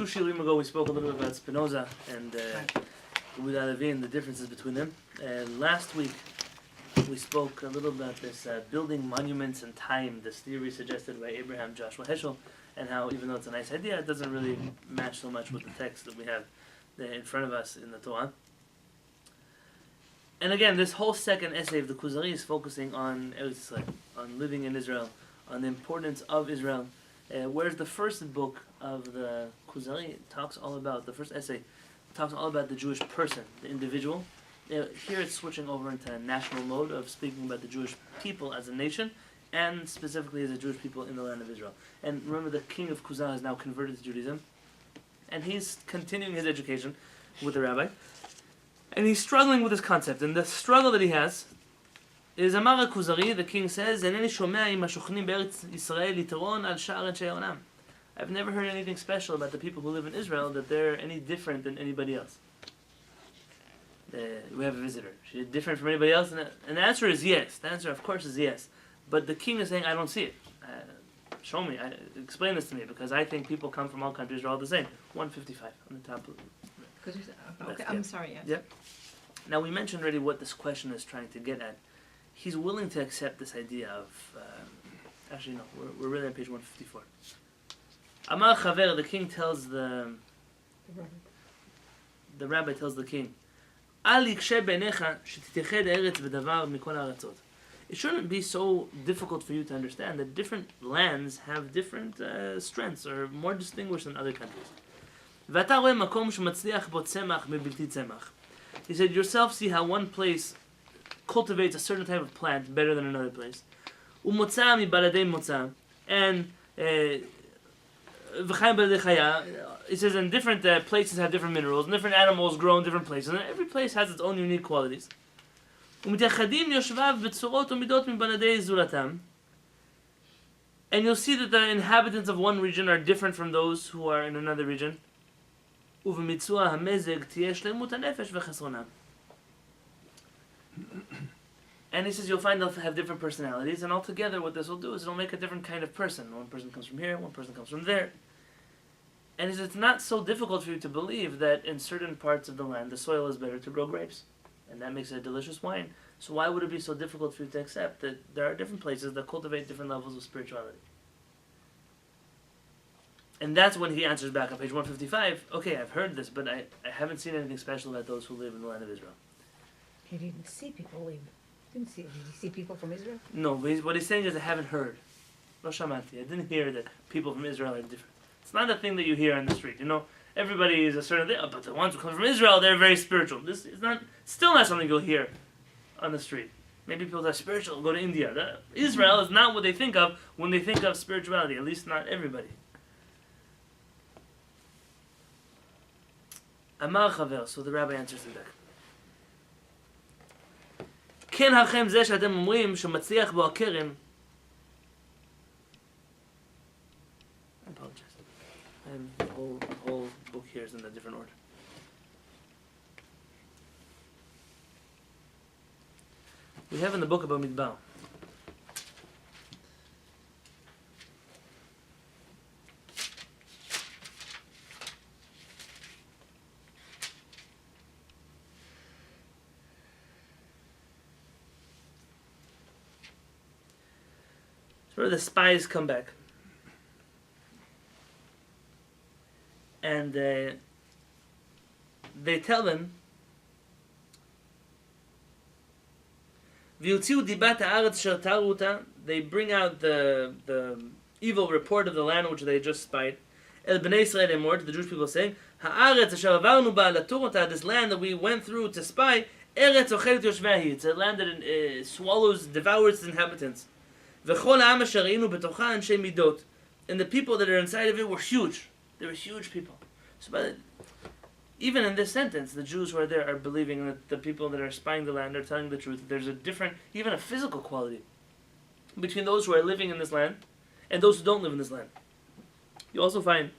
2 shiurim ago we spoke a little bit about Spinoza and Rabbi Halevy and the differences between them. Last week we spoke a little about this building monuments in time, this theory suggested by Abraham Joshua Heschel, and how even though it's a nice idea, it doesn't really match so much with the text that we have in front of us in the Torah. And again, this whole second essay of the Kuzari is focusing on Eretz Yisrael, on living in Israel, on the importance of Israel. Whereas the first book of the Kuzari talks all about, the first essay talks all about the Jewish person, the individual. Here it's switching over into a national mode of speaking about the Jewish people as a nation, and specifically as the Jewish people in the land of Israel. And remember, the king of Kuzari is now converted to Judaism, and he's continuing his education with the rabbi, and he's struggling with this concept. And the struggle that he has is Amar Kuzari, the king says, "Eneni shomea im hashochnim be'eretz Yisrael yitron al Shaar and She'onam." I've never heard anything special about the people who live in Israel, that they're any different than anybody else. We have a visitor. She's different from anybody else? And the answer is yes. The answer, of course, is yes. But the king is saying, I don't see it. Show me. Explain this to me, because I think people come from all countries are all the same. 155 on the top. Okay, I'm sorry, yes. Yep. Now, we mentioned already what this question is trying to get at. He's willing to accept this idea of... actually, no. We're really on page 154. Amar Chaver, the king tells the rabbi tells the king, Al yikshe beinecha shetiteched eretz v'davar mikol ha'aratzot. It shouldn't be so difficult for you to understand that different lands have different strengths, or more distinguished than other countries. V'ata roeh makom shematzliach bo tzemach mebilti tzemach. He said, yourself see how one place cultivates a certain type of plant better than another place. U'motza mibaladei motza. And it says in different places have different minerals, and different animals grow in different places, and every place has its own unique qualities. And you'll see that the inhabitants of one region are different from those who are in another region. And he says you'll find they'll have different personalities, and altogether what this will do is it'll make a different kind of person. One person comes from here, one person comes from there. And he says it's not so difficult for you to believe that in certain parts of the land the soil is better to grow grapes, and that makes it a delicious wine. So why would it be so difficult for you to accept that there are different places that cultivate different levels of spirituality? And that's when he answers back on page 155, okay, I've heard this, but I haven't seen anything special about those who live in the land of Israel. He didn't see people leave. Did you see people from Israel? No, but what he's saying is I haven't heard. No shamati. I didn't hear that people from Israel are different. It's not a thing that you hear on the street. You know, everybody is a certain thing, but the ones who come from Israel, they're very spiritual. This is still not something you'll hear on the street. Maybe people that are spiritual go to India. Israel is not what they think of when they think of spirituality, at least not everybody. Amar Chaver, so the rabbi answers him back. כן הכם זה שאתם אומרים שמצליח בו הכרם. I apologize. The whole book here is in a different order. We have in the book about Midbar. So the spies come back, and they tell them, they bring out the evil report of the land which they just spied. El Bnei Israel Emor, to the Jewish people, saying, this land that we went through to spy, it's a land that swallows, devours its inhabitants. And the people that are inside of it were huge. They were huge people. So even in this sentence, the Jews who are there are believing that the people that are spying the land are telling the truth. There's a different, even a physical quality between those who are living in this land and those who don't live in this land. You also find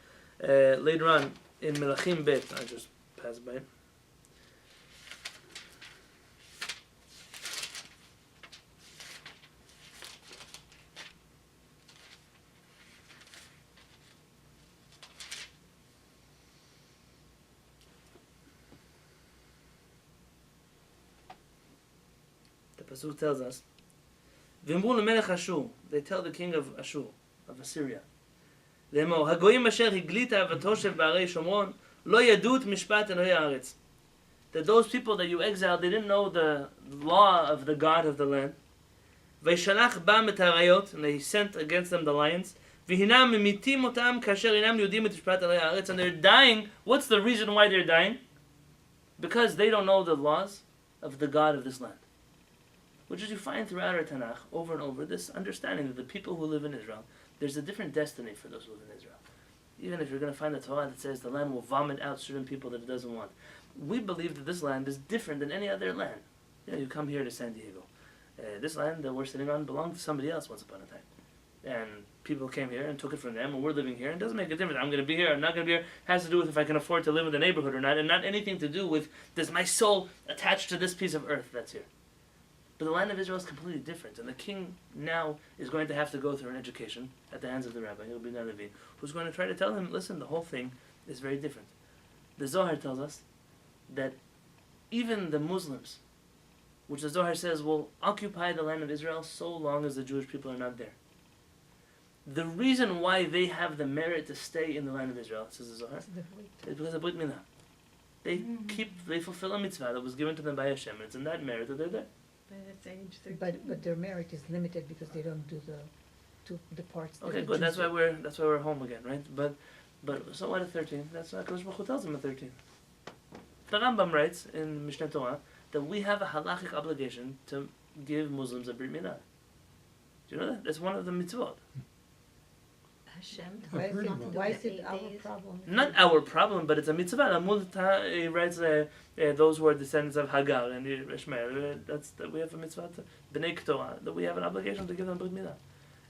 later on in Melachim Bet, I just passed by it. Pasuk tells us, V'imru lemelech Ashur, they tell the king of Ashur, of Assyria, לאמור, הגויים אשר הגלית ותושב בערי שומרון, לא ידעו את משפט אלוהי הארץ. That those people that you exiled, they didn't know the law of the God of the land. וישלח בם את האריות, and they sent against them the lions. והינם ממיתים אותם כאשר אינם יודעים את משפט אלוהי הארץ, and they're dying. What's the reason why they're dying? Because they don't know the laws of the God of this land. Which is you find throughout our Tanakh, over and over, this understanding that the people who live in Israel, there's a different destiny for those who live in Israel. Even if you're going to find a Torah that says the land will vomit out certain people that it doesn't want. We believe that this land is different than any other land. You know, you come here to San Diego. This land that we're sitting on belonged to somebody else once upon a time. And people came here and took it from them, and we're living here. And it doesn't make a difference. I'm going to be here, I'm not going to be here. It has to do with if I can afford to live in the neighborhood or not, and not anything to do with, does my soul attached to this piece of earth that's here. But the land of Israel is completely different, and the king now is going to have to go through an education at the hands of the rabbi, Rabbi Yonatan Halevy, who's going to try to tell him, listen, the whole thing is very different. The Zohar tells us that even the Muslims, which the Zohar says will occupy the land of Israel so long as the Jewish people are not there. The reason why they have the merit to stay in the land of Israel, says the Zohar, is because of Brit Milah. They fulfill a mitzvah that was given to them by Hashem, and it's in that merit that they're there. But their merit is limited because they don't do the parts. That Okay, the good. Jews That's why we're home again, right? But so what at 13? That's what Kodesh Baruch Hu tells them at 13. The Rambam writes in Mishneh Torah that we have a halachic obligation to give Muslims a Brit Milah. Do you know that? That's one of the mitzvot. Hashem Why is it our problem? Not our problem, but it's a mitzvah. He writes those who are descendants of Hagar and Ishmael. We have a mitzvah, B'nai Keturah, that we have an obligation to give them Brit Milah.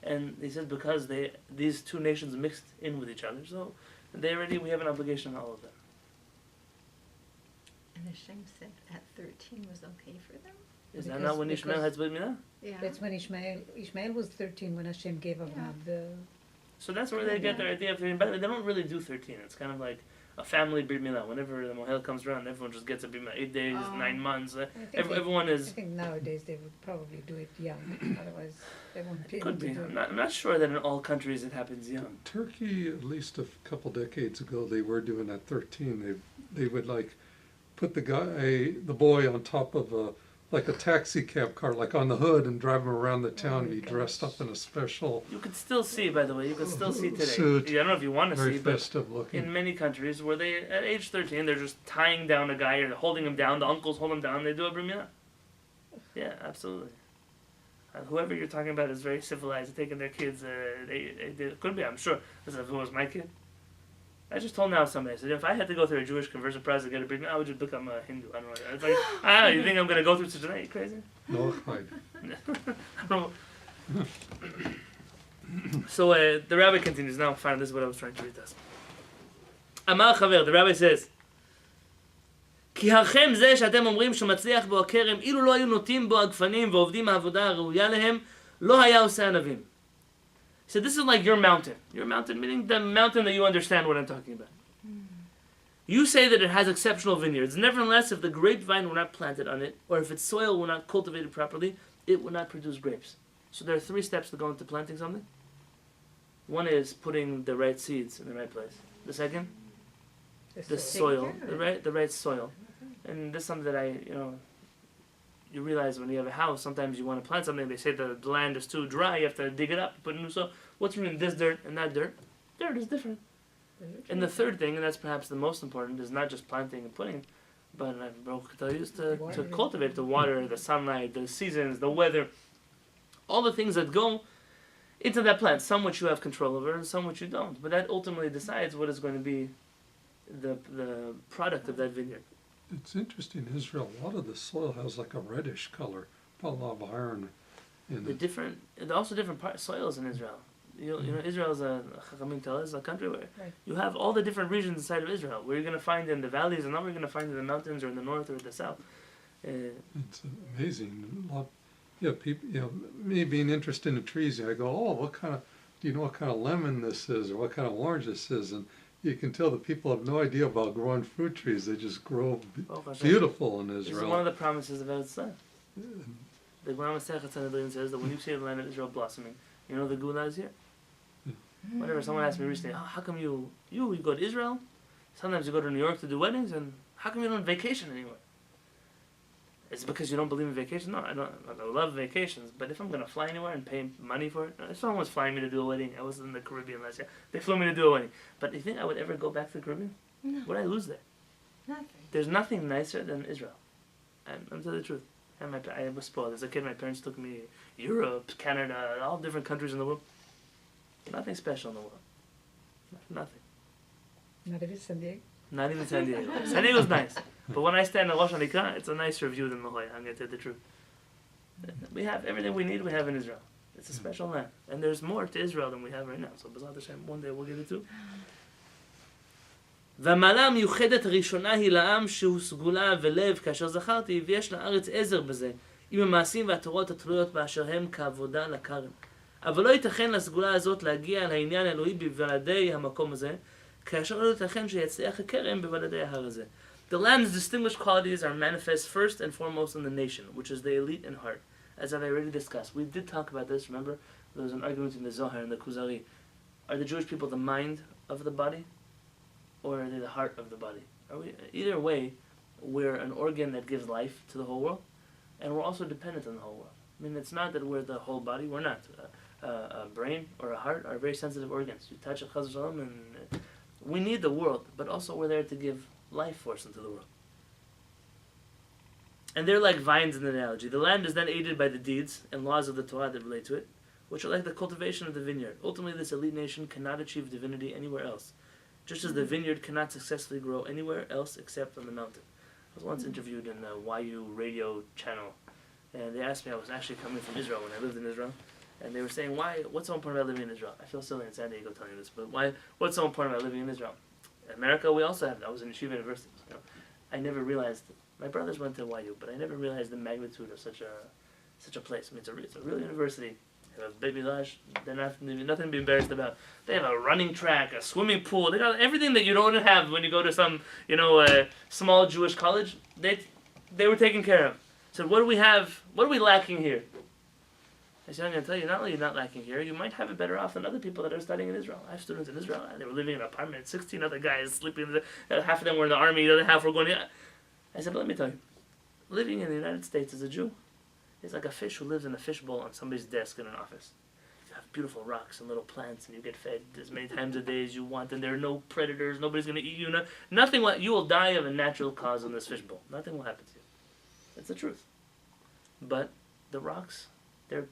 And he says because these two nations mixed in with each other, so we have an obligation on all of them. And Hashem said at 13 was okay for them? Is that not when Ishmael had Brit Milah? Yeah. That's when Ishmael was 13 when Hashem gave him the. So that's where they get their idea of 13. But they don't really do 13. It's kind of like a family Brit Milah. Whenever the Mohel comes around, everyone just gets a Brit Milah. 8 days, 9 months. Everyone is. I think nowadays they would probably do it young. Otherwise, they won't be able Could to be. do it. I'm not sure that in all countries it happens young. Turkey, at least a couple decades ago, they were doing that 13. They would like put the boy on top of a taxi cab car, like on the hood, and drive him around the town. And he dressed up in a special. You can still see, by the way, today. Suit, I don't know if you want to very see, but festive looking. in many countries where they, at age 13, they're just tying down a guy or holding him down. The uncles hold him down. They do a Brit Milah. Yeah, absolutely. Whoever you're talking about is very civilized, taking their kids. They could be, I'm sure. Listen, if it was my kid. I just told now somebody, I said, if I had to go through a Jewish conversion process to get a Brit Milah, I would just become a Hindu. I don't know. It's like, I don't know, you think I'm going to go through such a night? You crazy? No, hide. So the rabbi continues. Now, fine, this is what I was trying to read us. Amar Chaver, the rabbi says, כי הכם זה שאתם אומרים שמצליח בו הכרם, אילו לא היו נוטים בו הגפנים ועובדים העבודה הראויה להם, לא היה עושה ענבים. So this is like your mountain. Your mountain, meaning the mountain that you understand what I'm talking about. You say that it has exceptional vineyards. Nevertheless, if the grapevine were not planted on it, or if its soil were not cultivated properly, it would not produce grapes. So there are 3 steps to go into planting something. One is putting the right seeds in the right place. The second, the soil, the right soil. And this is something that you realize when you have a house, sometimes you want to plant something, they say the land is too dry, you have to dig it up, put new soil. What's between this dirt and that dirt? Dirt is different. And the third thing, and that's perhaps the most important, is not just planting and putting, but to cultivate the water, the sunlight, the seasons, the weather, all the things that go into that plant, some which you have control over and some which you don't. But that ultimately decides what is going to be the product of that vineyard. It's interesting, Israel, a lot of the soil has like a reddish color, a lot of iron in it. There are also different soils in Israel. You know, Israel is a country where you have all the different regions inside of Israel, where you're going to find in the valleys and not where you're going to find in the mountains or in the north or the south. It's amazing. People, me being interested in trees, I go, do you know what kind of lemon this is or what kind of orange this is? And you can tell that people have no idea about growing fruit trees. They just grow beautiful in Israel. This is one of the promises of Eretz Yisrael. The Gemara Masechet Sanhedrin says that when you see the land of Israel blossoming, you know the Gula is here. Whenever someone asked me recently, how come you go to Israel? Sometimes you go to New York to do weddings, and how come you don't vacation anywhere? Is it because you don't believe in vacation? No, I love vacations, but if I'm going to fly anywhere and pay money for it, if someone was flying me to do a wedding, I was in the Caribbean last year, they flew me to do a wedding. But you think I would ever go back to the Caribbean? No, Would I lose there? nothing. There's nothing nicer than Israel. I'm telling the truth. And I was spoiled. As a kid, my parents took me Europe, Canada, all different countries in the world. Nothing special in the world. Nothing. Not even San Diego. Not even San Diego. San Diego's nice. But when I stand in Rosh Hashanah, it's a nicer view than La Jolla. I'm going to tell you the truth. We have everything we need, we have in Israel. It's a special land. And there's more to Israel than we have right now. So B'ezrat Hashem, one day we'll get it too. והמעלה המיוחדת הראשונה היא לעם שהוא סגולה ולב כאשר זכרתי ויש לארץ עזר בזה עם המעשים והתורות התלויות באשר הם כעבודה לכרם. אבל לא ייתכן לסגולה הזאת להגיע לעניין האלוהי בבלעדי המקום הזה כאשר לא ייתכן שיצליח הכרם בבלעדי ההר הזה. The land's distinguished qualities are manifest first and foremost in the nation, which is the elite in heart. As I've already discussed, we did talk about this, remember? There was an argument in the Zohar and the Kuzari. Are the Jewish people the mind of the body? Or are they the heart of the body? Either way, we're an organ that gives life to the whole world, and we're also dependent on the whole world. I mean, it's not that we're the whole body, we're not. A brain or a heart are very sensitive organs. You touch a chas v'shalom, and we need the world, but also we're there to give life force into the world. And they're like vines in the analogy. The land is then aided by the deeds and laws of the Torah that relate to it, which are like the cultivation of the vineyard. Ultimately, this elite nation cannot achieve divinity anywhere else, just as the vineyard cannot successfully grow anywhere else except on the mountain. I was once interviewed in the YU radio channel, and they asked me, I was actually coming from Israel when I lived in Israel, and they were saying, what's so important about living in Israel? I feel silly in San Diego telling you this, but what's so important about living in Israel? In America, we also have that. I was in Yeshiva University. You know, I never realized, my brothers went to YU, but I never realized the magnitude of such a place. I mean, it's a real university. They have a baby lash. They're nothing to be embarrassed about. They have a running track, a swimming pool. They got everything that you don't have when you go to some, small Jewish college. They were taken care of. So what do we have? What are we lacking here? I said, I'm going to tell you, not only you're not lacking here, you might have it better off than other people that are studying in Israel. I have students in Israel, and they were living in an apartment, 16 other guys sleeping, half of them were in the army, the other half were going, I said, but let me tell you, living in the United States as a Jew is like a fish who lives in a fishbowl on somebody's desk in an office. You have beautiful rocks and little plants, and you get fed as many times a day as you want, and there are no predators, nobody's going to eat you, nothing, you will die of a natural cause in this fishbowl. Nothing will happen to you. That's the truth. But the rocks, they're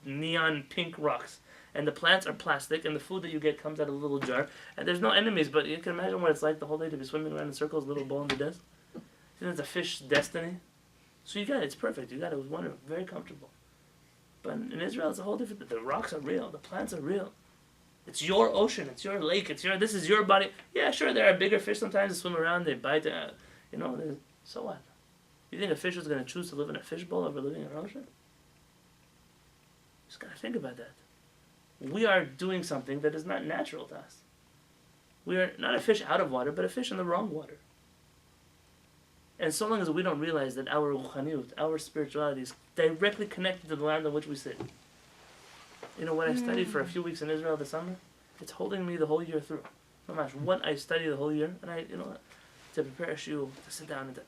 neon pink rocks, and the plants are plastic, and the food that you get comes out of a little jar, and there's no enemies, but you can imagine what it's like the whole day to be swimming around in circles, a little ball in the desk. It's a fish's destiny. So you got it, it's perfect, it was wonderful, very comfortable. But in Israel it's a whole different, the rocks are real, the plants are real. It's your ocean, it's your lake, this is your body. Yeah, sure, there are bigger fish sometimes that swim around, they bite, so what? You think a fish is going to choose to live in a fishbowl over living in an ocean? Just got to think about that. We are doing something that is not natural to us. We are not a fish out of water, but a fish in the wrong water. And so long as we don't realize that our ruchaniyut, our spirituality is directly connected to the land on which we sit. What I studied for a few weeks in Israel this summer, it's holding me the whole year through. No matter what I study the whole year, and to prepare a shiur, to sit down and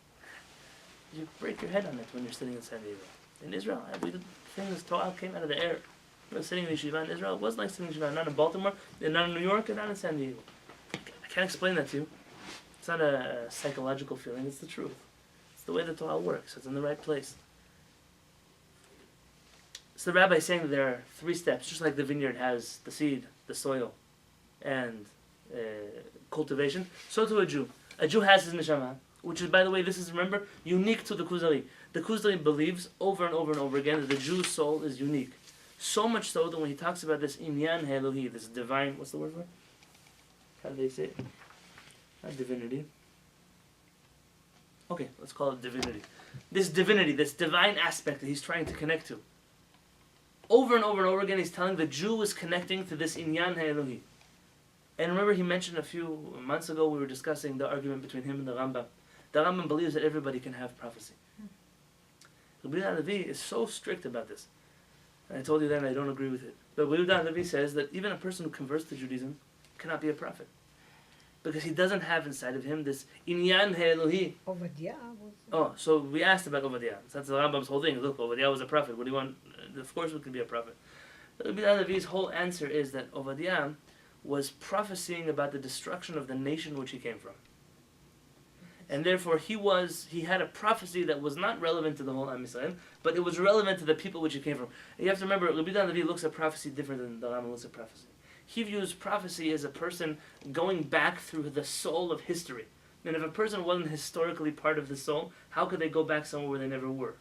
you break your head on it when you're sitting in San Diego. In Israel, things Torah came out of the air. I was sitting in yeshiva in Israel. It wasn't like sitting in yeshiva, not in Baltimore, and not in New York, and not in San Diego. I can't explain that to you. It's not a psychological feeling, it's the truth. It's the way the Torah works. It's in the right place. So the rabbi is saying that there are 3 steps, just like the vineyard has the seed, the soil, and cultivation. So to a Jew. A Jew has his neshama, which is, by the way, this is, remember, unique to the Kuzari. The Kuzari believes over and over and over again that the Jew's soul is unique. So much so that when he talks about this inyan Elohi, this divine, what's the word for it? How do they say it? Not divinity. Okay, let's call it divinity. This divinity, this divine aspect that he's trying to connect to. Over and over and over again, he's telling the Jew is connecting to this inyan Elohi. And remember, he mentioned a few months ago, we were discussing the argument between him and the Rambam. The Rambam believes that everybody can have prophecy. Rabbi Yonatan Halevy is so strict about this. And I told you then I don't agree with it. But Rabbi Yonatan Halevy says that even a person who converts to Judaism cannot be a prophet. Because he doesn't have inside of him this inyan ha'elohi. Obadiah was. Oh, so we asked about Obadiah. So that's the Rambam's whole thing. Look, Obadiah was a prophet. What do you want? Of course we can be a prophet. Rabbi Yonatan Halevy's whole answer is that Obadiah was prophesying about the destruction of the nation which he came from. And therefore he had a prophecy that was not relevant to the whole Am Yisrael, but it was relevant to the people which he came from. And you have to remember, Rabbi Yonatan Halevy looks at prophecy different than the Rambam looks at prophecy. He views prophecy as a person going back through the soul of history. And if a person wasn't historically part of the soul, how could they go back somewhere where they never were?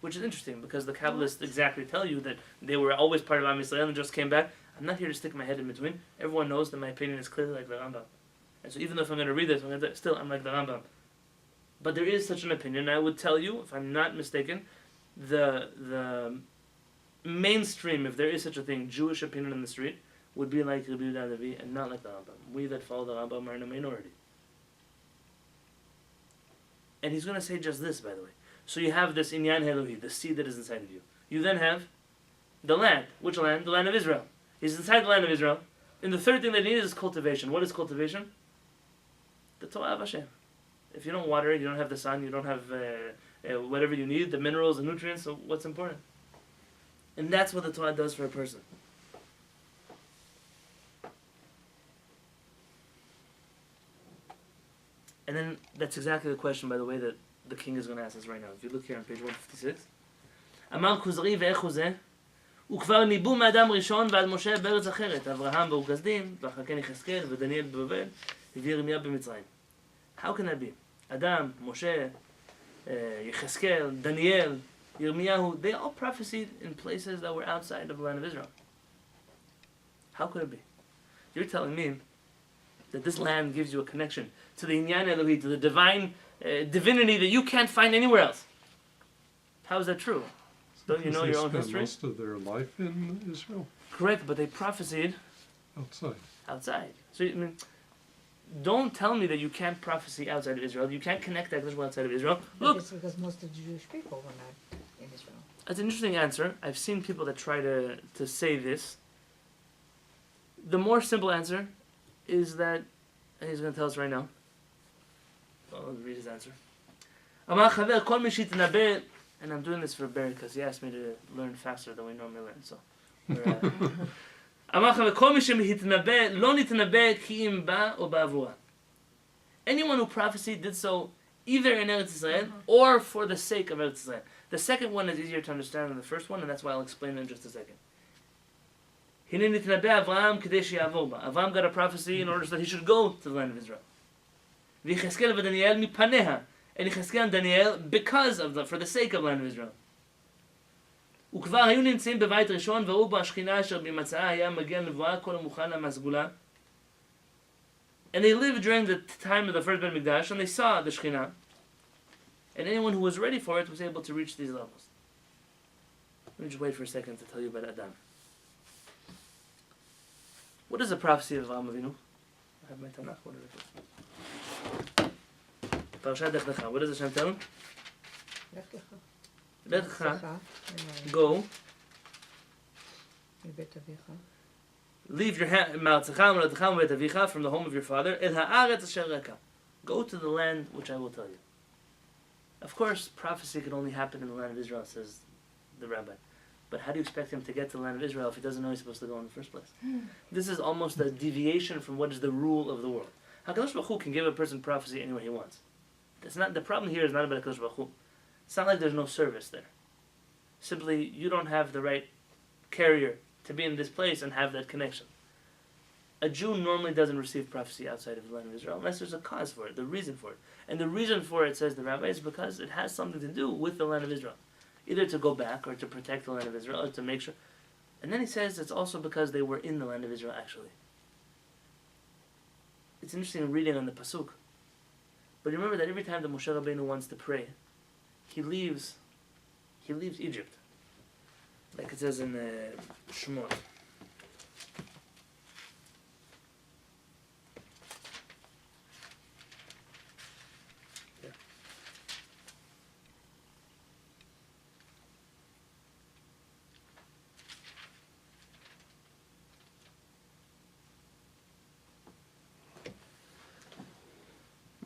Which is interesting, because the Kabbalists exactly tell you that they were always part of Am Yisrael and just came back. I'm not here to stick my head in between. Everyone knows that my opinion is clearly like the Rambam. And so even though if I'm going to read this, I'm like the Rambam. But there is such an opinion. I would tell you, if I'm not mistaken, the mainstream, if there is such a thing, Jewish opinion in the street, would be like Rabbi Yonatan Halevy and not like the Rambam. We that follow the Rambam are in a minority. And he's going to say just this, by the way. So you have this inyan ha'elohi, the seed that is inside of you. You then have the land. Which land? The land of Israel. He's inside the land of Israel. And the third thing that he needs is cultivation. What is cultivation? The Torah of Hashem. If you don't water it, you don't have the sun, you don't have whatever you need, the minerals, the nutrients, so what's important? And that's what the Torah does for a person. And then that's exactly the question, by the way, that the king is going to ask us right now. If you look here on page 156. אמר כוזרי ואיך הוא זה? וכבר ניבאו מאדם ראשון ועד משה בארץ אחרת, אברהם באוכסדים, ואחר כן יחזקאל ודניאל בבבל, וירמיה במצרים. How can that be? Adam, Moshe, Yecheskel, Daniel, Yirmiyahu, they all prophesied in places that were outside of the land of Israel. How could it be? You're telling me that this land gives you a connection to the Inyan Elohi, to the divine divinity that you can't find anywhere else. How is that true? Don't you know your own history? They spent most of their life in Israel. Correct, but they prophesied outside. So, I mean, don't tell me that you can't prophecy outside of Israel. You can't connect that gospel outside of Israel. Look, it's because most of the Jewish people were not in Israel. That's an interesting answer. I've seen people that try to say this. The more simple answer is that, and he's going to tell us right now. I'll read his answer. אמר חבר, כל מי שיתנבא, and I'm doing this for Barry because he asked me to learn faster than we normally learn. So, אמר חבר, כל מי שיתנבא, לא נתנבא כי אם בא או בעבורה. Anyone who prophesied did so either in Eretz Israel or for the sake of Eretz Israel. The second one is easier to understand than the first one, and that's why I'll explain it in just a second. הנה נתנבא אברהם כדי שיעבור בה. Avraham got a prophecy in order so that he should go to the land of Israel. ויחזקאל ודניאל מפניה. And Yecheskel and Daniel for the sake of the land of Israel. וכבר היו נמצאים בבית ראשון וראו בו השכינה אשר במצאה היה מגיע נבואה כל המוכן מהסגולה. And they lived during the time of the first Ben Mikdash and they saw the Shekhinah. And anyone who was ready for it was able to reach these levels. Let me just wait for a second to tell you about Adam. What is the prophecy of Avraham Avinu? I have my Tanakh. What is it? Parashat Lech Lecha. What does Hashem tell him? Lech Lecha. Go. Leave your mouth from the home of your father. El haaretz asher reka. Go to the land which I will tell you. Of course, prophecy can only happen in the land of Israel, says the rabbi. But how do you expect him to get to the land of Israel if he doesn't know he's supposed to go in the first place? This is almost a deviation from what is the rule of the world. HaKadosh Baruch Hu can give a person prophecy anywhere he wants. It's not, the problem here is not about HaKadosh Baruch Hu. It's not like there's no service there. Simply, you don't have the right carrier to be in this place and have that connection. A Jew normally doesn't receive prophecy outside of the land of Israel unless there's a cause for it, the reason for it. And the reason for it, says the rabbi, is because it has something to do with the land of Israel. Either to go back or to protect the land of Israel or to make sure. And then he says it's also because they were in the land of Israel actually. It's interesting reading on the Pasuk. But remember that every time that Moshe Rabbeinu wants to pray, he leaves Egypt. Like it says in Shemot.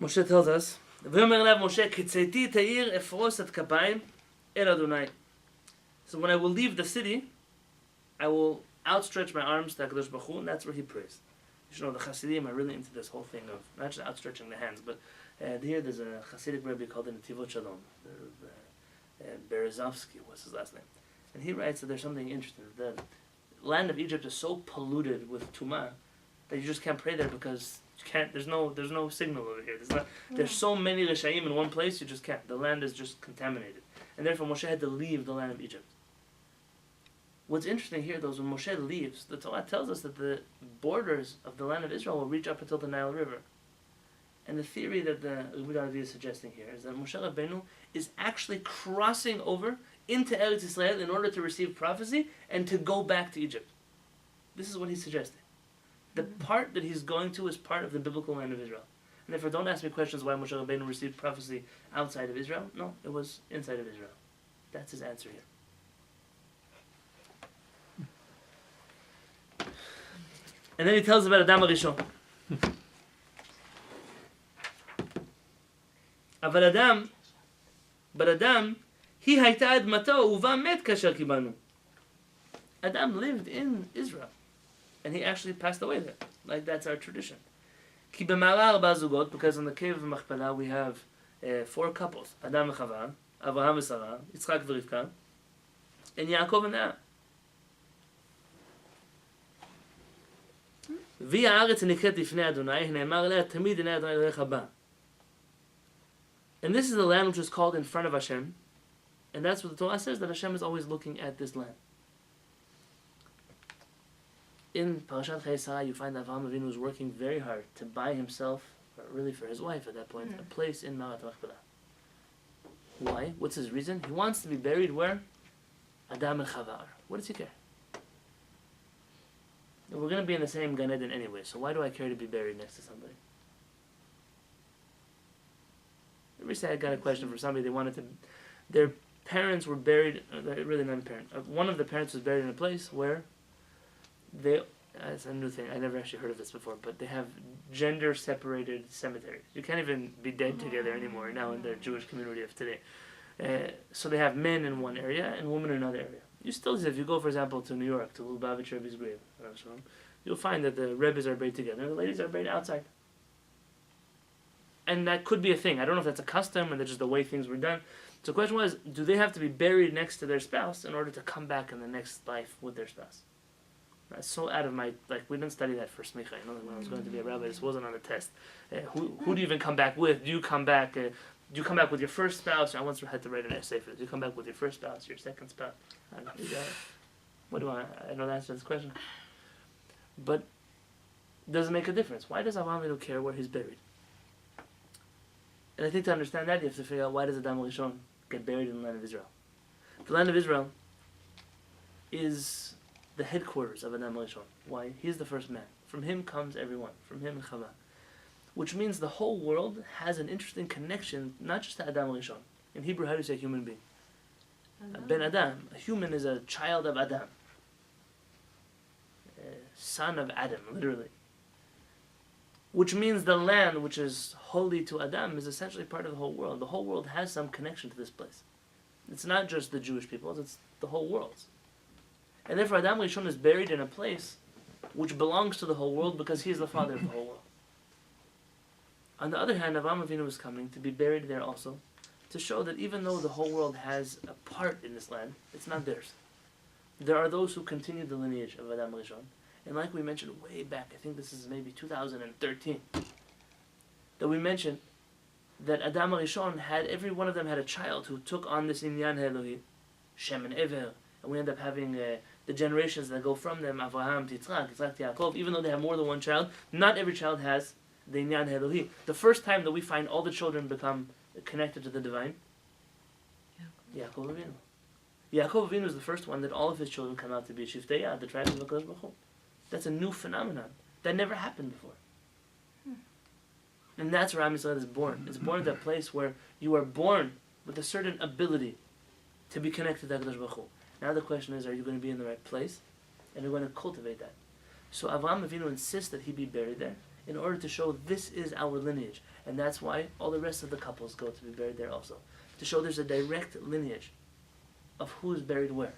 Moshe tells us, "V'yomer elav Moshe, kitzeti ta'ir efros et kapayim el Adonai." So when I will leave the city, I will outstretch my arms to HaKadosh Baruch Hu, and that's where he prays. You should know the Hasidim are really into this whole thing of not just outstretching the hands, but here there's a Hasidic Rebbe called the Netivot Shalom. Berezovsky was his last name. And he writes that there's something interesting. The land of Egypt is so polluted with Tumah that you just can't pray there because you can't. There's no signal over here. There's so many Rishayim in one place, you just can't. The land is just contaminated. And therefore Moshe had to leave the land of Egypt. What's interesting here, though, is when Moshe leaves, the Torah tells us that the borders of the land of Israel will reach up until the Nile River. And the theory that the Rabbi Yonatan Halevy is suggesting here is that Moshe Rabbeinu is actually crossing over into Eretz Yisrael in order to receive prophecy and to go back to Egypt. This is what he's suggesting. The part that he's going to is part of the biblical land of Israel. And therefore, don't ask me questions why Moshe Rabbeinu received prophecy outside of Israel. No, it was inside of Israel. That's his answer here. And then he tells about Adam HaRishon. אבל אדם, היא הייתה אדמתו, ובה מת כאשר קיבלנו. Adam lived in Israel, and he actually passed away there. Like, that's our tradition. כי במערה 4 זוגות, because in the cave of Machpelah we have 4 couples, Adam וחווה, אברהם ושרה, יצחק ורבקה, and Yaakov and Leah. והיא הארץ הנקראת לפני אדוני, נאמר עליה תמיד הנה אדוני אלוהיך בא. And this is the land which is called in front of Hashem. And that's what the Torah says, that Hashem is always looking at this land. In Parashat Chayei Sarah, you find that Avraham Avinu was working very hard to buy himself, or really for his wife at that point, a place in Ma'arat Machpelah. Why? What's his reason? He wants to be buried where? Adam and Chava are. What does he care? We're going to be in the same Gan Eden anyway, so why do I care to be buried next to somebody? Recently I got a question from somebody. They wanted to, their parents were buried, really not a parent. One of the parents was buried in a place where it's a new thing. I never actually heard of this before, but they have gender separated cemeteries. You can't even be dead together anymore now in the Jewish community of today. So they have men in one area and women in another area. You still see, if you go, for example, to New York, to Lubavitch Rebbe's grave, you'll find that the Rebbes are buried together and the ladies are buried outside. And that could be a thing. I don't know if that's a custom or that's just the way things were done. So the question was, do they have to be buried next to their spouse in order to come back in the next life with their spouse? That's so out of my, we didn't study that for smicha. I know that when I was going to be a rabbi, this wasn't on the test. Who do you even come back with? Do you come back with your first spouse? I once had to write an essay for this. Do you come back with your first spouse, your second spouse? I know the answer to this question. But does it make a difference? Why does Avraham Avinu care where he's buried? And I think to understand that, you have to figure out, why does Adam HaRishon get buried in the land of Israel? The land of Israel is the headquarters of Adam HaRishon. Why? He's the first man. From him comes everyone. From him and Chava. Which means the whole world has an interesting connection, not just to Adam HaRishon. In Hebrew, how do you say human being? Ben Adam. A human is a child of Adam. Son of Adam, literally. Which means the land which is holy to Adam is essentially part of the whole world. The whole world has some connection to this place. It's not just the Jewish peoples, it's the whole world. And therefore Adam HaRishon is buried in a place which belongs to the whole world because he is the father of the whole world. On the other hand, Avraham Avinu is coming to be buried there also, to show that even though the whole world has a part in this land, it's not theirs. There are those who continue the lineage of Adam HaRishon. And like we mentioned way back, I think this is maybe 2013, that we mentioned that Adam HaRishon every one of them had a child who took on this Inyan HaElohi, Shem and Ever, and we end up having the generations that go from them, Avraham to Yitzchak, Yitzchak to Yaakov. Even though they have more than one child, not every child has the Inyan HaElohi. The first time that we find all the children become connected to the divine, Yaakov Avinu. Yaakov Avinu is the first one that all of his children come out to be Shiftei Yad, the tribes of HaKadosh Baruch Hu. That's a new phenomenon. That never happened before. And that's where Am Yisrael is born. It's born at that place where you are born with a certain ability to be connected to HaKadosh Baruch Hu. Now the question is, are you going to be in the right place? And you're going to cultivate that. So Avraham Avinu insists that he be buried there. in order to show this is our lineage. And that's why all the rest of the couples go to be buried there also. To show there's a direct lineage of who's buried where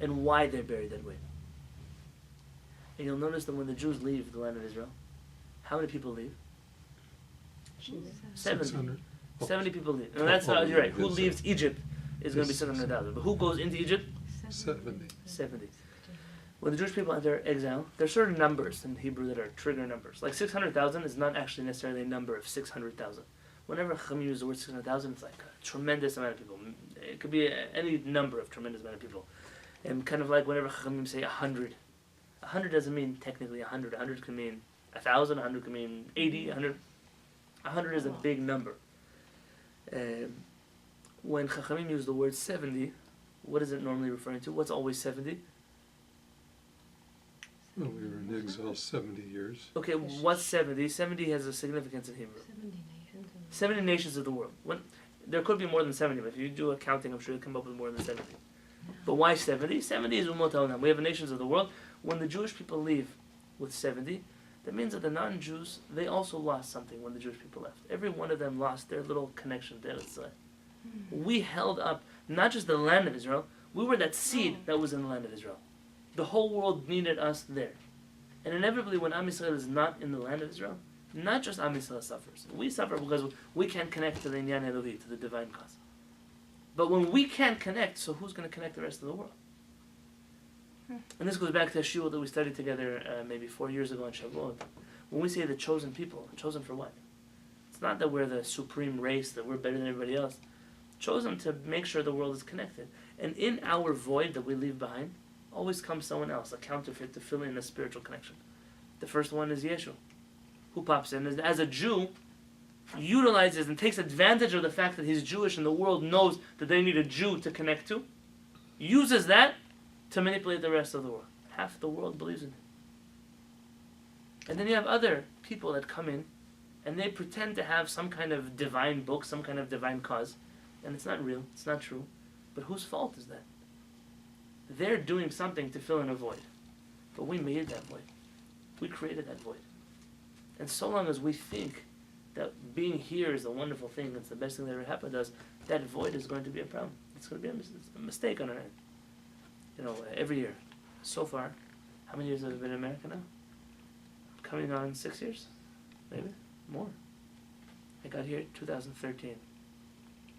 and why they're buried that way. And you'll notice that when the Jews leave the land of Israel, how many people leave? 70. 600. 70 people leave. And that's you're right. Who leaves Egypt is going to be 600,000. But who goes into Egypt? 70. 70. When the Jewish people enter exile, there are certain numbers in Hebrew that are trigger numbers. Like 600,000 is not actually necessarily a number of 600,000. Whenever Chachamim use the word 600,000, it's like a tremendous amount of people. It could be any number of tremendous amount of people. And kind of like whenever Chachamim say 100. 100 doesn't mean technically 100. 100 can mean 1,000, 100 can mean 80, 100. 100 is a big number. When Chachamim use the word 70, what is it normally referring to? What's always 70? Well, we were in exile 70 years. Okay, what's 70? 70 has a significance in Hebrew. 70 nations. 70 nations of the world. There could be more than 70, but if you do a counting, I'm sure you'll come up with more than 70. But why 70? 70 is Umot HaOlam. We have nations of the world. When the Jewish people leave with 70, that means that the non-Jews, they also lost something when the Jewish people left. Every one of them lost their little connection to Eretz Israel. We held up not just the land of Israel, we were that seed that was in the land of Israel. The whole world needed us there. And inevitably when Am Yisrael is not in the land of Israel, not just Am Yisrael suffers. We suffer because we can't connect to the Inyan Elohi, to the divine cause. But when we can't connect, so who's going to connect the rest of the world? And this goes back to a shiur that we studied together maybe 4 years ago in Shavuot. When we say the chosen people, chosen for what? It's not that we're the supreme race, that we're better than everybody else. Chosen to make sure the world is connected. And in our void that we leave behind, always comes someone else, a counterfeit to fill in a spiritual connection. The first one is Yeshu, who pops in as a Jew, utilizes and takes advantage of the fact that he's Jewish and the world knows that they need a Jew to connect to, uses that to manipulate the rest of the world. Half the world believes in him. And then you have other people that come in and they pretend to have some kind of divine book, some kind of divine cause, and it's not real, it's not true. But whose fault is that? They're doing something to fill in a void. But we made that void. We created that void. And so long as we think that being here is a wonderful thing, it's the best thing that ever happened to us, that void is going to be a problem. It's going to be a mistake on our end. You know, every year. So far, how many years have I been in America now? Coming on 6 years? Maybe? More. I got here 2013.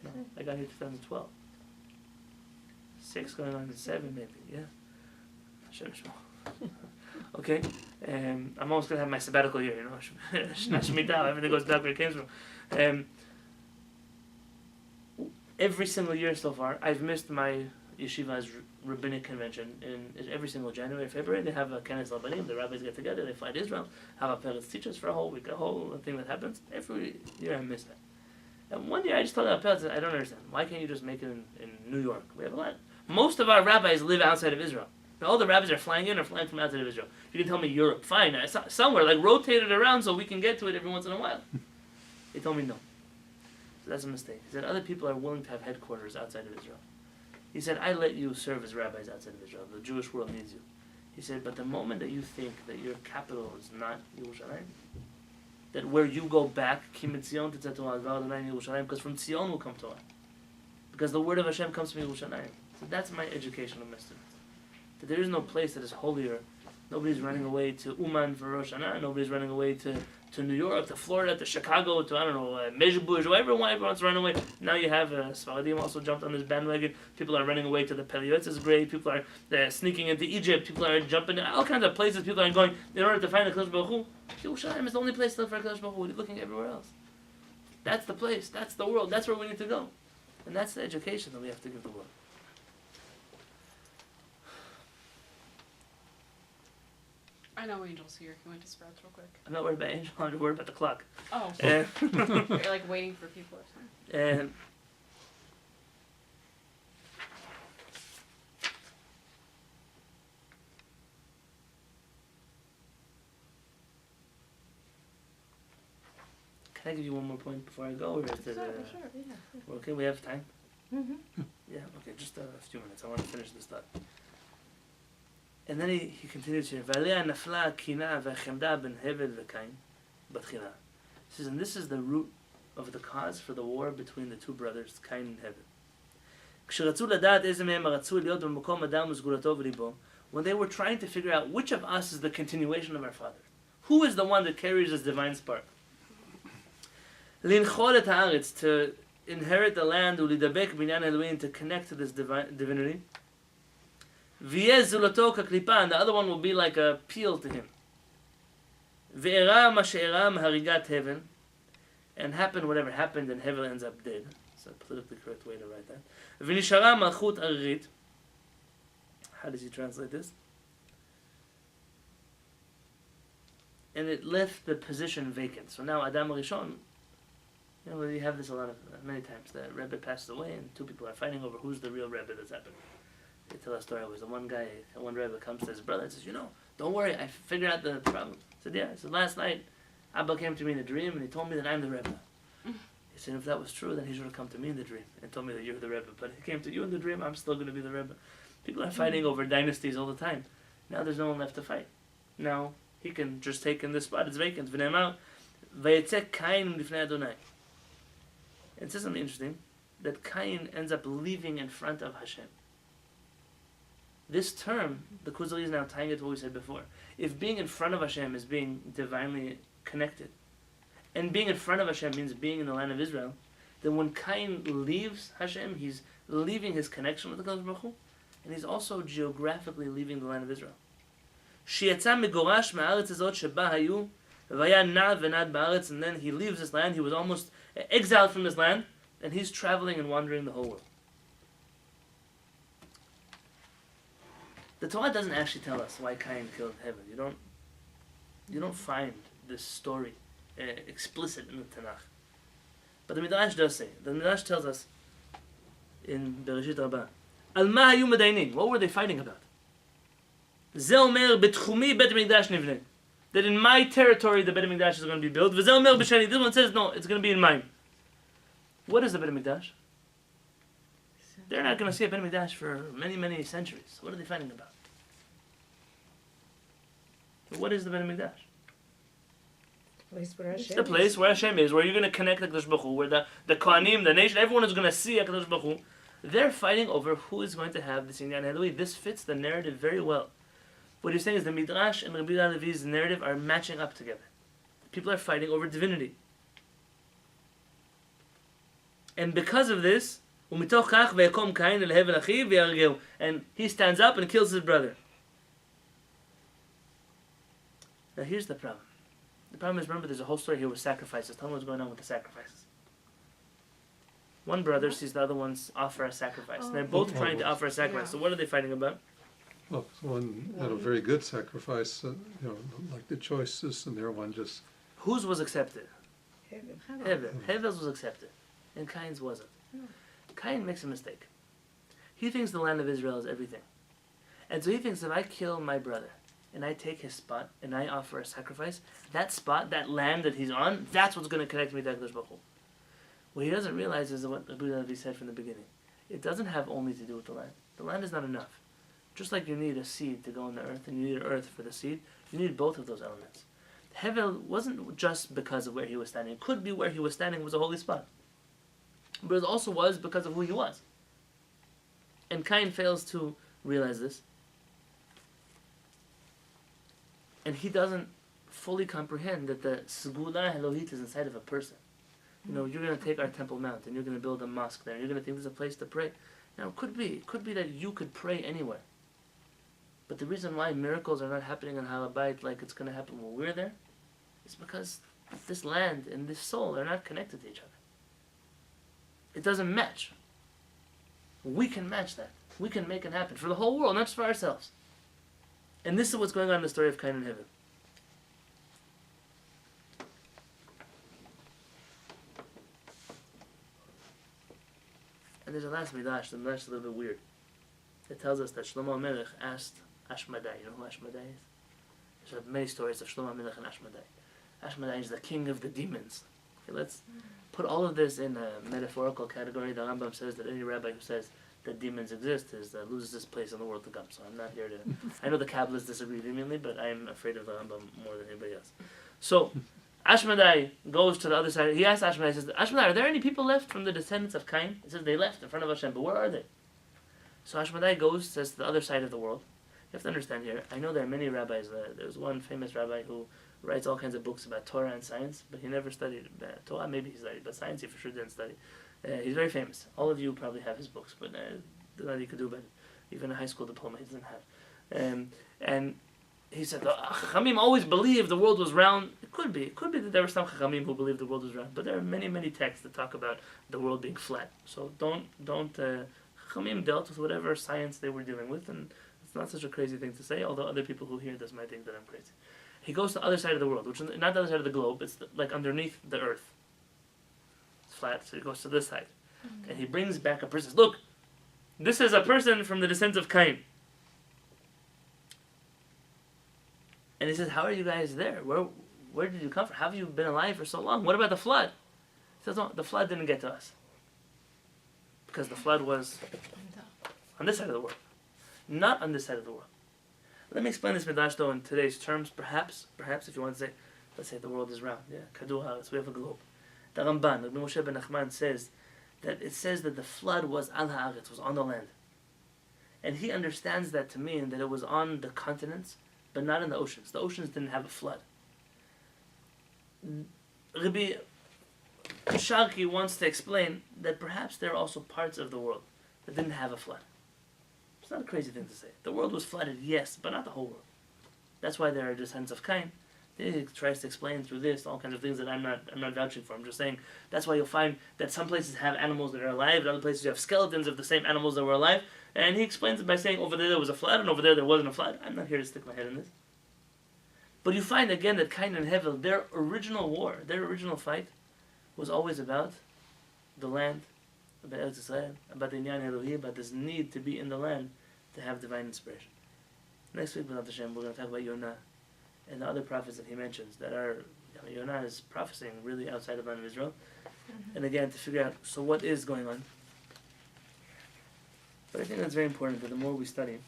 No, I got here 2012. 6 going on 7 maybe, yeah. Hashem Shmo. Okay, I'm almost going to have my sabbatical year, you know. Shna Shemitah, everything goes back where it came from. Every single year so far, I've missed my yeshiva's rabbinic convention. In every single January, February, they have a Kenes Rabbanim, the rabbis get together, they fly to Israel, have a Peretz teachers for a whole week, a whole thing that happens. Every year I miss that. And one year I just told our Peretz, I don't understand, why can't you just make it in New York? We have a lot. Most of our rabbis live outside of Israel. All the rabbis are flying in or flying from outside of Israel. You can tell me Europe, fine, somewhere, like rotate it around so we can get to it every once in a while. He told me no. So that's a mistake. He said other people are willing to have headquarters outside of Israel. He said, I let you serve as rabbis outside of Israel. The Jewish world needs you. He said, but the moment that you think that your capital is not Yerushalayim, that where you go back, Kim Tzion Tetzeh Torah Yerushalayim, because from Tzion will come Torah. Because the word of Hashem comes from Yerushalayim. So that's my education of my students. That there is no place that is holier. Nobody's running away to Uman for Rosh Hashanah. Nobody's running away to New York, to Florida, to Chicago, to, I don't know, Mezhebush, wherever everyone wants to run away. Now you have Sfaradim also jumped on this bandwagon. People are running away to the Peliotz is great. People are sneaking into Egypt. People are jumping in all kinds of places. People are going in order to find the Kadosh Baruch Hu. Yerushalayim is the only place to look for Kadosh Baruch Hu. You're looking everywhere else. That's the place. That's the world. That's where we need to go. And that's the education that we have to give the world. I know Angel's here. He went to Sprouts real quick. I'm not worried about Angel. I'm worried about the clock. Oh. Uh, You're like waiting for people or something. Can I give you one more point before I go? Or is it, Sure, yeah. we're okay, we have time? Mm-hmm. Yeah, okay, just a few minutes. I want to finish this thought. And then he continues here. "V'alea nafla kina v'chemda ben Hevel v'Kain b'tchila." He says, and this is the root of the cause for the war between the two brothers, Cain and Hevel. כשרצו לדעת איזה מהם רצו להיות במקום אדם וסגולתו וליבו, when they were trying to figure out which of us is the continuation of our father, who is the one that carries this divine spark, לנחול את הארץ, to inherit the land, ולדבק בעניין אלוהים, to connect to this divinity, ויהיה זולתו כקליפה, and the other one will be like a peel to him, ואירע מה שאירע מהריגת Hevel, and happened whatever happened, and Hevel ends up dead. It's a politically correct way to write that. ונשארה מלכות ערירית. How does he translate this? And it left the position vacant. So now Adam Rishon, you have this many times. The Rebbe passed away, and two people are fighting over who's the real Rebbe that's happened. They tell a story. It was the one guy, one Rebbe comes to his brother and says, don't worry, I figured out the problem. He said, yeah. So last night, Abba came to me in a dream, and he told me that I'm the Rebbe. He said, if that was true, then he should have come to me in the dream and told me that you're the Rebbe. But he came to you in the dream, I'm still going to be the Rebbe. People are fighting over dynasties all the time. Now there's no one left to fight. Now he can just take in this spot, it's vacant. V'ne'emar, v'yetzeh Cain lifnei Adonai. It says something interesting, that Cain ends up leaving in front of Hashem. This term, the Kuzari is now tying it to what we said before. If being in front of Hashem is being divinely connected, and being in front of Hashem means being in the land of Israel, then when Cain leaves Hashem, he's leaving his connection with the Kadosh Baruch Hu, and he's also geographically leaving the land of Israel. שיצא מגורש מהארץ הזאת שבה היו, והיה נע ונד בארץ, and then he leaves this land, he was almost exiled from this land, and he's traveling and wandering the whole world. The Torah doesn't actually tell us why Cain killed Hevel. You don't find this story explicit in the Tanakh. But the Midrash does say. The Midrash tells us in Bereshit Rabbah, Al ma hayu medaynin? What were they fighting about? Ze omer betchumi bet mikdash nivneh. That in my territory the Bet HaMikdash is going to be built. V'ze omer b'sheni. This one says no, it's going to be in mine. What is the Bet HaMikdash? They're not going to see a Bet HaMikdash for many, many centuries. What are they fighting about? What is the Bet HaMikdash? Place where It's Hashem the place where Hashem is, where you're going to connect HaKadosh Baruch Hu, where the Kohanim, the nation, everyone is going to see HaKadosh Baruch Hu. They're fighting over who is going to have this Inyan Halevy. This fits the narrative very well. What he's saying is the Midrash and Rabbi Yonatan Halevy's narrative are matching up together. People are fighting over divinity. And because of this, ומתוך כך ויקום קין אל הבל אחיו ויהרגהו. And he stands up and kills his brother. Now here's the problem. The problem is, remember, there's a whole story here with sacrifices. Tell me what's going on with the sacrifices. One brother sees the other one's offer a sacrifice. And they're both trying to offer a sacrifice. Yeah. So what are they fighting about? Well, one had a very good sacrifice, like the choices, and the other one just, Whose was accepted? Hevel. Hevel's was accepted. And Cain's wasn't. Cain makes a mistake. He thinks the land of Israel is everything. And so he thinks if I kill my brother, and I take his spot, and I offer a sacrifice, that spot, that land that he's on, that's what's going to connect me to HaKadosh Baruch Hu. What he doesn't realize is what Rabbi Yonatan Halevy said from the beginning. It doesn't have only to do with the land. The land is not enough. Just like you need a seed to go in the earth, and you need earth for the seed, you need both of those elements. Hevel wasn't just because of where he was standing. It could be where he was standing was a holy spot. But it also was because of who he was. And Cain fails to realize this. And he doesn't fully comprehend that the Segula Elohit is inside of a person. You're going to take our Temple Mount and you're going to build a mosque there. And you're going to think there's a place to pray. Now, it could be that you could pray anywhere. But the reason why miracles are not happening on Har HaBayit like it's going to happen when we're there is because this land and this soul are not connected to each other. It doesn't match. We can match that. We can make it happen for the whole world, not just for ourselves. And this is what's going on in the story of Cain and Hevel. And there's a last midrash. The midrash is a little bit weird. It tells us that Shlomo HaMelech asked Ashmadai. You know who Ashmadai is? There's many stories of Shlomo HaMelech and Ashmadai. Ashmadai is the king of the demons. Okay, let's put all of this in a metaphorical category. The Rambam says that any rabbi who says that demons exist is loses its place in the world to come. So I'm not here to. I know the Kabbalists disagree vehemently, but I'm afraid of the Rambam more than anybody else. So Ashmedai goes to the other side. He asks Ashmedai, he says, Ashmedai, are there any people left from the descendants of Cain? He says, they left in front of Hashem, but where are they? So Ashmedai goes, says, to the other side of the world. You have to understand here, I know there are many rabbis. There's one famous rabbi who writes all kinds of books about Torah and science, but he never studied Torah. Maybe he studied, but science he for sure didn't study. He's very famous. All of you probably have his books, but there's nothing you could do about it. Even a high school diploma he doesn't have. And he said, the Chachamim always believed the world was round. It could be that there were some Chachamim who believed the world was round, but there are many, many texts that talk about the world being flat. So don't Chachamim dealt with whatever science they were dealing with, and it's not such a crazy thing to say, although other people who hear this might think that I'm crazy. He goes to the other side of the world, which is not the other side of the globe, it's like underneath the earth. It's flat, so he goes to this side. And he brings back a person. Look, this is a person from the descendants of Cain. And he says, how are you guys there? Where did you come from? How have you been alive for so long? What about the flood? He says, no, the flood didn't get to us. Because the flood was on this side of the world. Not on this side of the world. Let me explain this midrash though in today's terms. Perhaps if you want to say, let's say the world is round. Yeah, Kadu Haaretz, we have a globe. The Ramban, Rabbi Moshe ben Nachman says that the flood was al haaretz, was on the land. And he understands that to mean that it was on the continents, but not in the oceans. The oceans didn't have a flood. Rabbi Sharki wants to explain that perhaps there are also parts of the world that didn't have a flood. It's not a crazy thing to say. The world was flooded, yes, but not the whole world. That's why there are descendants of Cain. He tries to explain through this all kinds of things that I'm not vouching for. I'm just saying that's why you'll find that some places have animals that are alive, and other places you have skeletons of the same animals that were alive. And he explains it by saying over there was a flood, and over there wasn't a flood. I'm not here to stick my head in this. But you find again that Cain and Hevel, their original war, their original fight, was always about the land, about Eretz Yisrael, about the Inyan Elohi, about this need to be in the land to have divine inspiration. Next week, B'nai Hashem, we're going to talk about Yonah and the other prophets that he mentions that are, Yonah is prophesying really outside of the land of Israel. And again, to figure out, so what is going on? But I think that's very important that the more we study,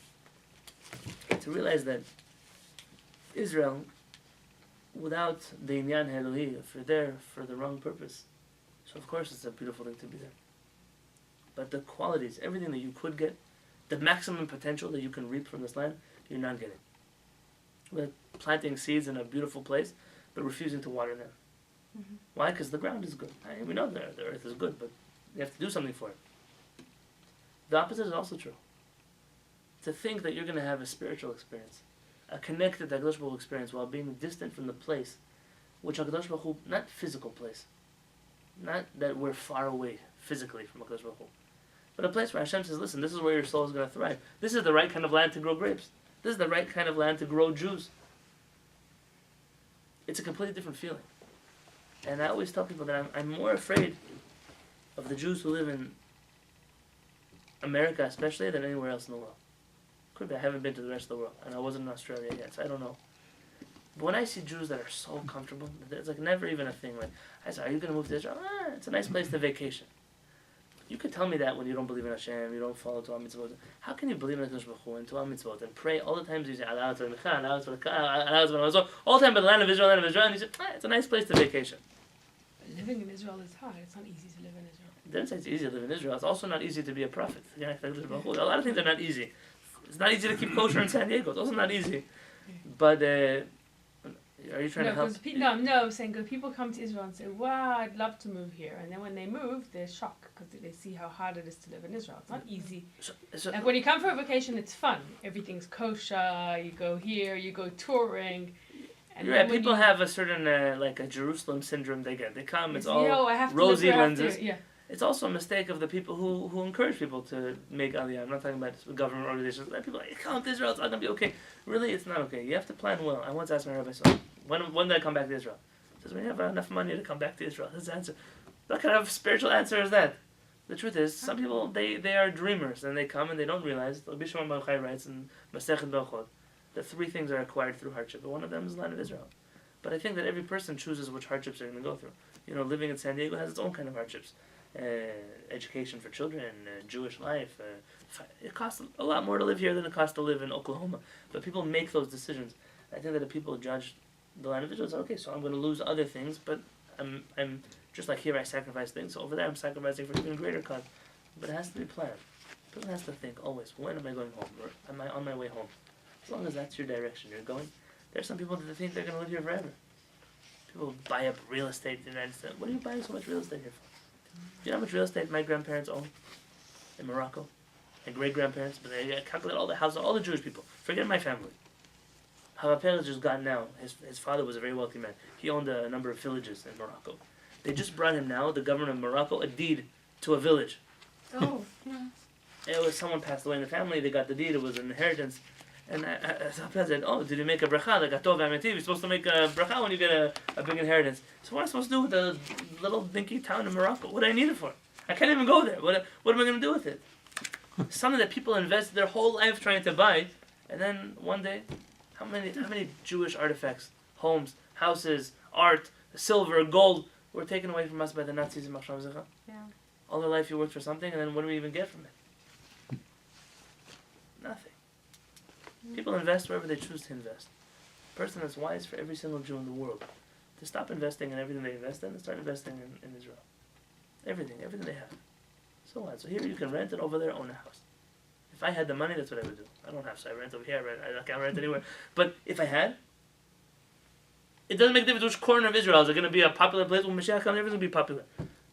to realize that Israel, without the Inyan Elohi, if you're there for the wrong purpose, so of course it's a beautiful thing to be there. But the qualities, everything that you could get, the maximum potential that you can reap from this land, you're not getting. We're planting seeds in a beautiful place, but refusing to water them. Why? Because the ground is good. We know the earth is good, but you have to do something for it. The opposite is also true. To think that you're going to have a spiritual experience, a connected HaKadosh Baruch Hu experience while being distant from the place, which HaKadosh Baruch Hu, not physical place, not that we're far away physically from HaKadosh Baruch Hu, but a place where Hashem says, listen, this is where your soul is going to thrive. This is the right kind of land to grow grapes. This is the right kind of land to grow Jews. It's a completely different feeling. And I always tell people that I'm more afraid of the Jews who live in America especially than anywhere else in the world. Could be I haven't been to the rest of the world, and I wasn't in Australia yet, so I don't know. But when I see Jews that are so comfortable, it's like never even a thing. Like, I say, are you going to move to Israel? It's a nice place to vacation. You could tell me that when you don't believe in Hashem, you don't follow Torah mitzvot. How can you believe in HaKadosh Baruch Hu and Torah mitzvot and pray all the times you say Allah Tzvah Micha, Allah Tzvah Micha, Allah Tzvah Micha, all the time, but the land of Israel, and you say, it's a nice place to vacation. Living in Israel is hard. It's not easy to live in Israel. It didn't say it's easy to live in Israel. It's also not easy to be a prophet. A lot of things are not easy. It's not easy to keep kosher in San Diego. It's also not easy. But are you trying to help? I'm saying good people come to Israel and say, wow, I'd love to move here. And then when they move, they're shocked because they see how hard it is to live in Israel. It's not easy. So, like when you come for a vacation, it's fun. Everything's kosher. You go here, you go touring. And you're right. People have a certain, like a Jerusalem syndrome they get. They come, it's all I have to rosy live lenses. Yeah. It's also a mistake of the people who encourage people to make Aliyah. I'm not talking about government organizations. People are like, come to Israel, it's not going to be okay. Really, it's not okay. You have to plan well. I once asked my rabbi, so when did I come back to Israel? He says, when you have enough money to come back to Israel. That's the answer. What kind of spiritual answer is that? The truth is, some people, they are dreamers, and they come and they don't realize. Rabbi Shimon Bar Yochai writes in Masechet Berachot that 3 things are acquired through hardship, but one of them is the land of Israel. But I think that every person chooses which hardships they're going to go through. Living in San Diego has its own kind of hardships. education for children, Jewish life. It costs a lot more to live here than it costs to live in Oklahoma. But people make those decisions. I think that if people judge the land of Israel, say, okay, so I'm going to lose other things, but I'm just like here I sacrifice things, so over there I'm sacrificing for even greater cause. But it has to be planned. People has to think always, when am I going home? Or am I on my way home? As long as that's your direction you're going. There's some people that think they're going to live here forever. People buy up real estate in the United States. What are you buying so much real estate here for? Do you know how much real estate my grandparents own in Morocco? My great-grandparents? But they calculate all the houses, all the Jewish people. Forget my family. Havaper just got now. His father was a very wealthy man. He owned a number of villages in Morocco. They just brought him now, the governor of Morocco, a deed to a village. Oh, yeah. It was someone passed away in the family. They got the deed. It was an inheritance. And I said, oh, did you make a bracha? Like, you're supposed to make a bracha when you get a big inheritance. So what am I supposed to do with the little dinky town in Morocco? What do I need it for? I can't even go there. What am I going to do with it? Something that people invest their whole life trying to buy, and then one day, how many Jewish artifacts, homes, houses, art, silver, gold, were taken away from us by the Nazis in Machshava Zecha? Yeah. All their life you worked for something, and then what do we even get from it? Nothing. People invest wherever they choose to invest. A person that's wise for every single Jew in the world to stop investing in everything they invest in and start investing in Israel. Everything they have. So what? So here you can rent, and over there own a house. If I had the money, that's what I would do. I don't have, so I rent over here. I can't rent anywhere. But if I had, it doesn't make a difference which corner of Israel is it going to be a popular place. When Mashiach comes, everything's going to be popular.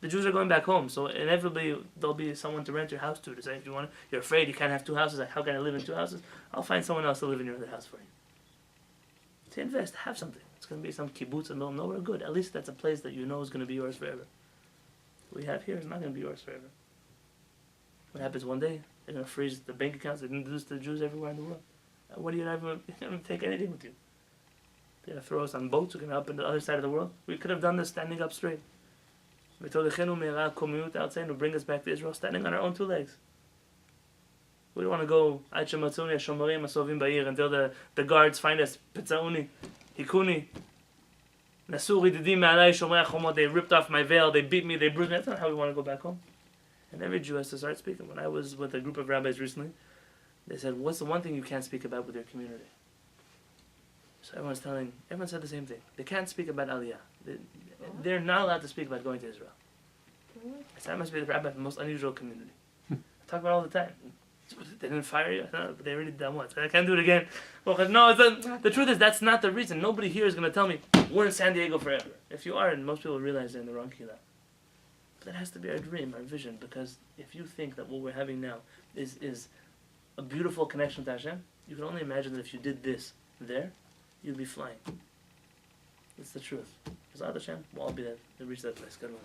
The Jews are going back home, so inevitably there'll be someone to rent your house to say, if you want to, you're afraid you can't have two houses, like, how can I live in two houses? I'll find someone else to live in your other house for you. To invest, have something. It's going to be some kibbutz in the middle of nowhere, good. At least that's a place that you know is going to be yours forever. What we have here is not going to be yours forever. What happens one day? They're going to freeze the bank accounts. They're going to do this to the Jews everywhere in the world. What are you not going to take anything with you? They're going to throw us on boats. We're going to up in the other side of the world. We could have done this standing up straight. Outside to bring us back to Israel, standing on our own two legs. We don't want to go until the guards find us. Pitzauni, Hikuni, Nasuri Didi Ma'alai Shomrei HaChomot. They ripped off my veil. They beat me. They bruised me. That's not how we want to go back home. And every Jew has to start speaking. When I was with a group of rabbis recently, they said, "What's the one thing you can't speak about with your community?" So everyone said the same thing. They can't speak about Aliyah. They're not allowed to speak about going to Israel. I said, I must be the rabbi of the most unusual community. I talk about it all the time. They didn't fire you? No, but they already done once. I can't do it again. Well, no, the truth is that's not the reason. Nobody here is going to tell me, we're in San Diego forever. If you are, and most people realize they're in the wrong Kehillat. But that has to be our dream, our vision, because if you think that what we're having now is a beautiful connection to Hashem, you can only imagine that if you did this there, you'd be flying. It's the truth. B'ezrat Hashem, we'll all be there to reach that place. Good one.